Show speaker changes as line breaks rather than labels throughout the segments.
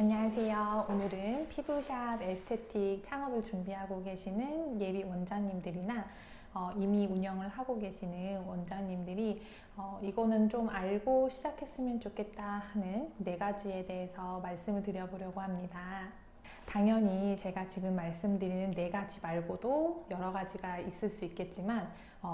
안녕하세요. 오늘은 피부샵 에스테틱 창업을 준비하고 계시는 예비 원장님들이나 이미 운영을 하고 계시는 원장님들이 이거는 좀 알고 시작했으면 좋겠다 하는 4가지에 대해서 말씀을 드려보려고 합니다. 당연히 제가 지금 말씀드리는 4가지 말고도 여러 가지가 있을 수 있겠지만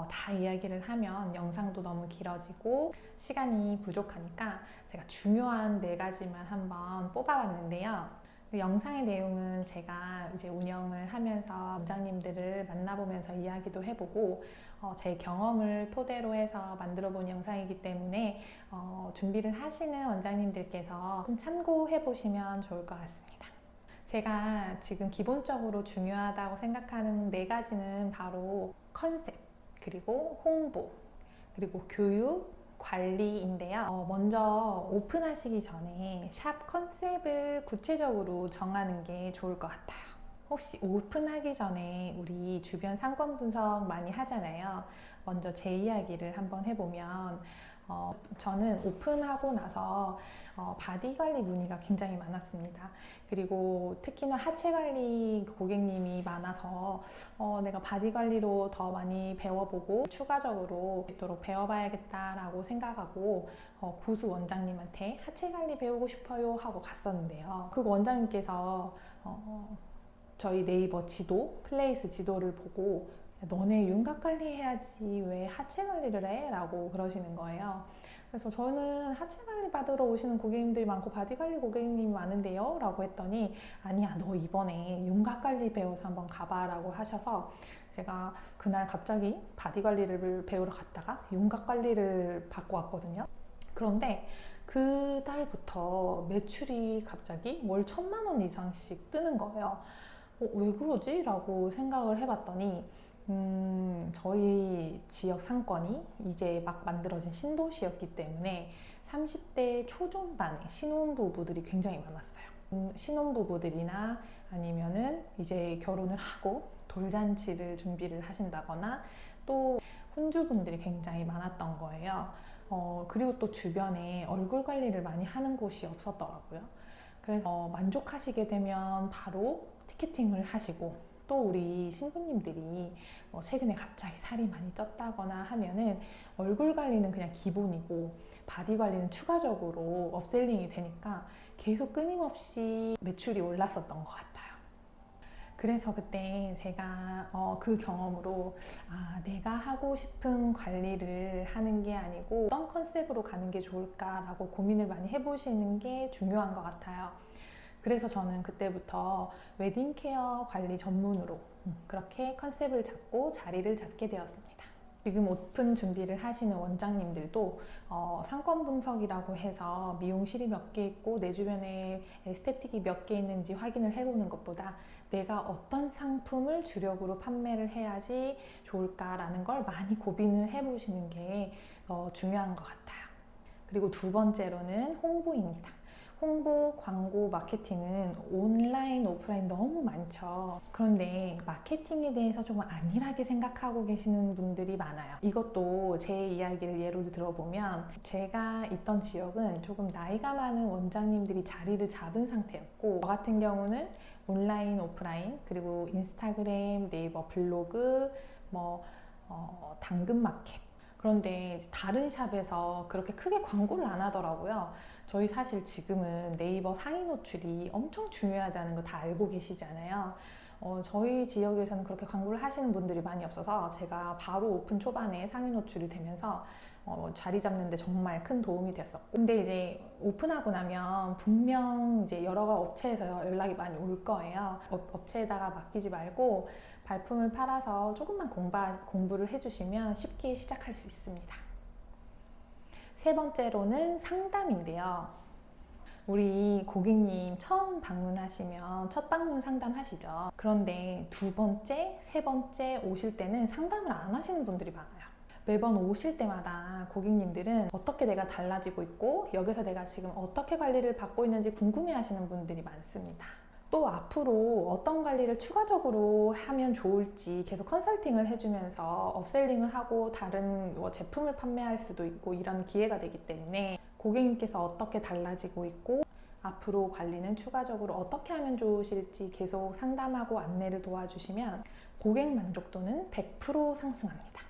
다 이야기를 하면 영상도 너무 길어지고 시간이 부족하니까 제가 중요한 4가지만 한번 뽑아봤는데요. 영상의 내용은 제가 이제 운영을 하면서 원장님들을 만나보면서 이야기도 해보고 제 경험을 토대로 해서 만들어 본 영상이기 때문에 준비를 하시는 원장님들께서 좀 참고해 보시면 좋을 것 같습니다. 제가 지금 기본적으로 중요하다고 생각하는 4가지는 바로 컨셉, 그리고 홍보, 그리고 교육, 관리인데요. 먼저 오픈하시기 전에 샵 컨셉을 구체적으로 정하는 게 좋을 것 같아요. 혹시 오픈하기 전에 우리 주변 상권 분석 많이 하잖아요. 먼저 제 이야기를 한번 해보면 저는 오픈하고 나서 바디 관리 문의가 굉장히 많았습니다. 그리고 특히나 하체 관리 고객님이 많아서 내가 바디 관리로 더 많이 배워보고 추가적으로 있도록 배워봐야겠다라고 생각하고 고수 원장님한테 하체 관리 배우고 싶어요 하고 갔었는데요. 그 원장님께서 저희 네이버 지도, 플레이스 지도를 보고 너네 윤곽 관리 해야지 왜 하체 관리를 해? 라고 그러시는 거예요. 그래서 저는 하체 관리 받으러 오시는 고객님들이 많고 바디 관리 고객님이 많은데요? 라고 했더니 아니야, 너 이번에 윤곽 관리 배워서 한번 가봐 라고 하셔서 제가 그날 갑자기 바디 관리를 배우러 갔다가 윤곽 관리를 받고 왔거든요. 그런데 그 달부터 매출이 갑자기 월 1,000만 원 이상씩 뜨는 거예요. 왜 그러지? 라고 생각을 해봤더니 저희 지역 상권이 이제 막 만들어진 신도시였기 때문에 30대 초중반의 신혼부부들이 굉장히 많았어요. 신혼부부들이나 아니면은 이제 결혼을 하고 돌잔치를 준비를 하신다거나 또 혼주분들이 굉장히 많았던 거예요. 그리고 또 주변에 얼굴 관리를 많이 하는 곳이 없었더라고요. 그래서 만족하시게 되면 바로 티켓팅을 하시고 또 우리 신부님들이 최근에 갑자기 살이 많이 쪘다거나 하면은 얼굴 관리는 그냥 기본이고 바디 관리는 추가적으로 업셀링이 되니까 계속 끊임없이 매출이 올랐었던 것 같아요. 그래서 그때 제가 그 경험으로 내가 하고 싶은 관리를 하는 게 아니고 어떤 컨셉으로 가는 게 좋을까라고 고민을 많이 해보시는 게 중요한 것 같아요. 그래서 저는 그때부터 웨딩케어 관리 전문으로 그렇게 컨셉을 잡고 자리를 잡게 되었습니다. 지금 오픈 준비를 하시는 원장님들도 상권 분석이라고 해서 미용실이 몇 개 있고 내 주변에 에스테틱이 몇 개 있는지 확인을 해보는 것보다 내가 어떤 상품을 주력으로 판매를 해야지 좋을까라는 걸 많이 고민을 해보시는 게 중요한 것 같아요. 그리고 2번째로는 홍보입니다. 홍보, 광고, 마케팅은 온라인, 오프라인 너무 많죠. 그런데 마케팅에 대해서 조금 안일하게 생각하고 계시는 분들이 많아요. 이것도 제 이야기를 예로 들어보면 제가 있던 지역은 조금 나이가 많은 원장님들이 자리를 잡은 상태였고 저 같은 경우는 온라인, 오프라인, 그리고 인스타그램, 네이버 블로그, 당근마켓 그런데 다른 샵에서 그렇게 크게 광고를 안 하더라고요. 저희 사실 지금은 네이버 상위 노출이 엄청 중요하다는 거 다 알고 계시잖아요. 저희 지역에서는 그렇게 광고를 하시는 분들이 많이 없어서 제가 바로 오픈 초반에 상위 노출이 되면서 자리 잡는 데 정말 큰 도움이 됐었고 근데 이제 오픈하고 나면 분명 이제 여러 업체에서 연락이 많이 올 거예요. 업체에다가 맡기지 말고 발품을 팔아서 조금만 공부를 해주시면 쉽게 시작할 수 있습니다. 3번째로는 상담인데요. 우리 고객님 처음 방문하시면 첫 방문 상담 하시죠. 그런데 2번째, 3번째 오실 때는 상담을 안 하시는 분들이 많아요. 매번 오실 때마다 고객님들은 어떻게 내가 달라지고 있고 여기서 내가 지금 어떻게 관리를 받고 있는지 궁금해 하시는 분들이 많습니다. 또 앞으로 어떤 관리를 추가적으로 하면 좋을지 계속 컨설팅을 해주면서 업셀링을 하고 다른 제품을 판매할 수도 있고 이런 기회가 되기 때문에 고객님께서 어떻게 달라지고 있고 앞으로 관리는 추가적으로 어떻게 하면 좋으실지 계속 상담하고 안내를 도와주시면 고객 만족도는 100% 상승합니다.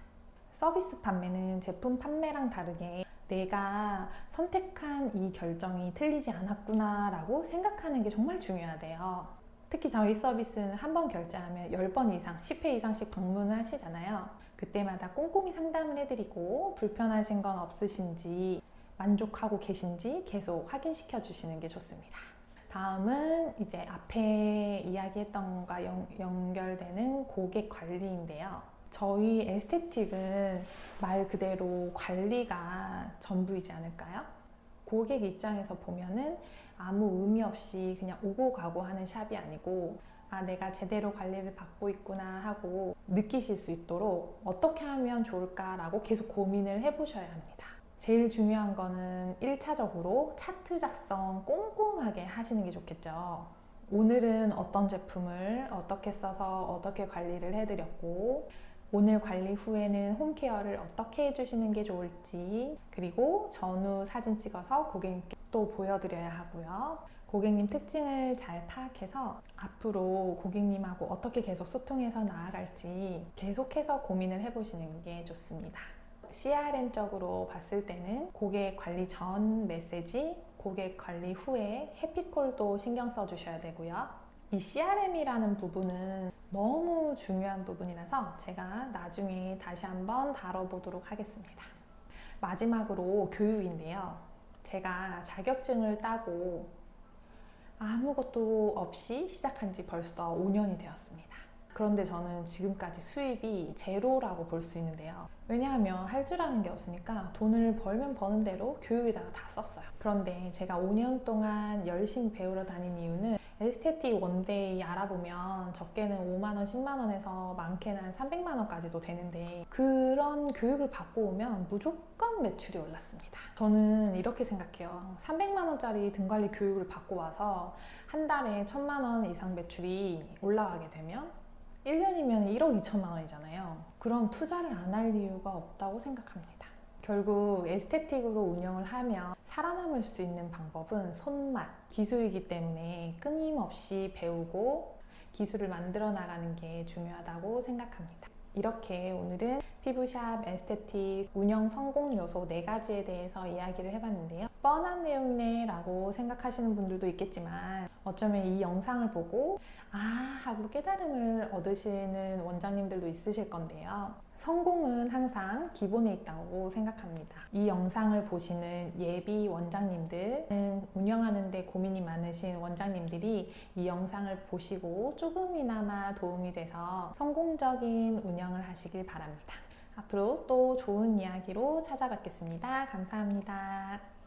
서비스 판매는 제품 판매랑 다르게 내가 선택한 이 결정이 틀리지 않았구나 라고 생각하는 게 정말 중요하대요. 특히 저희 서비스는 한 번 결제하면 10번 이상, 10회 이상씩 방문을 하시잖아요. 그때마다 꼼꼼히 상담을 해드리고 불편하신 건 없으신지, 만족하고 계신지 계속 확인시켜 주시는 게 좋습니다. 다음은 이제 앞에 이야기했던 것과 연결되는 고객 관리인데요. 저희 에스테틱은 말 그대로 관리가 전부이지 않을까요? 고객 입장에서 보면은 아무 의미 없이 그냥 오고 가고 하는 샵이 아니고, 아, 내가 제대로 관리를 받고 있구나 하고 느끼실 수 있도록 어떻게 하면 좋을까라고 계속 고민을 해보셔야 합니다. 제일 중요한 거는 1차적으로 차트 작성 꼼꼼하게 하시는 게 좋겠죠. 오늘은 어떤 제품을 어떻게 써서 어떻게 관리를 해드렸고, 오늘 관리 후에는 홈케어를 어떻게 해주시는 게 좋을지, 그리고 전후 사진 찍어서 고객님께 또 보여드려야 하고요. 고객님 특징을 잘 파악해서 앞으로 고객님하고 어떻게 계속 소통해서 나아갈지 계속해서 고민을 해보시는 게 좋습니다. CRM적으로 봤을 때는 고객 관리 전 메시지, 고객 관리 후에 해피콜도 신경 써주셔야 되고요. 이 CRM이라는 부분은 너무 중요한 부분이라서 제가 나중에 다시 한번 다뤄보도록 하겠습니다. 마지막으로 교육인데요. 제가 자격증을 따고 아무것도 없이 시작한 지 벌써 5년이 되었습니다. 그런데 저는 지금까지 수입이 제로라고 볼 수 있는데요. 왜냐하면 할 줄 아는 게 없으니까 돈을 벌면 버는 대로 교육에다가 다 썼어요. 그런데 제가 5년 동안 열심히 배우러 다닌 이유는 에스테틱 원데이 알아보면 적게는 5만원, 10만원에서 많게는 한 300만원까지도 되는데, 그런 교육을 받고 오면 무조건 매출이 올랐습니다. 저는 이렇게 생각해요. 300만원짜리 등관리 교육을 받고 와서 한 달에 1000만원 이상 매출이 올라가게 되면 1년이면 1억 2천만 원이잖아요. 그럼 투자를 안 할 이유가 없다고 생각합니다. 결국 에스테틱으로 운영을 하면 살아남을 수 있는 방법은 손맛, 기술이기 때문에 끊임없이 배우고 기술을 만들어 나가는 게 중요하다고 생각합니다. 이렇게 오늘은 피부샵, 에스테틱, 운영 성공 요소 4가지에 대해서 이야기를 해봤는데요. 뻔한 내용이네 라고 생각하시는 분들도 있겠지만, 어쩌면 이 영상을 보고 아 하고 깨달음을 얻으시는 원장님들도 있으실 건데요. 성공은 항상 기본에 있다고 생각합니다. 이 영상을 보시는 예비 원장님들, 운영하는 데 고민이 많으신 원장님들이 이 영상을 보시고 조금이나마 도움이 돼서 성공적인 운영을 하시길 바랍니다. 앞으로 또 좋은 이야기로 찾아뵙겠습니다. 감사합니다.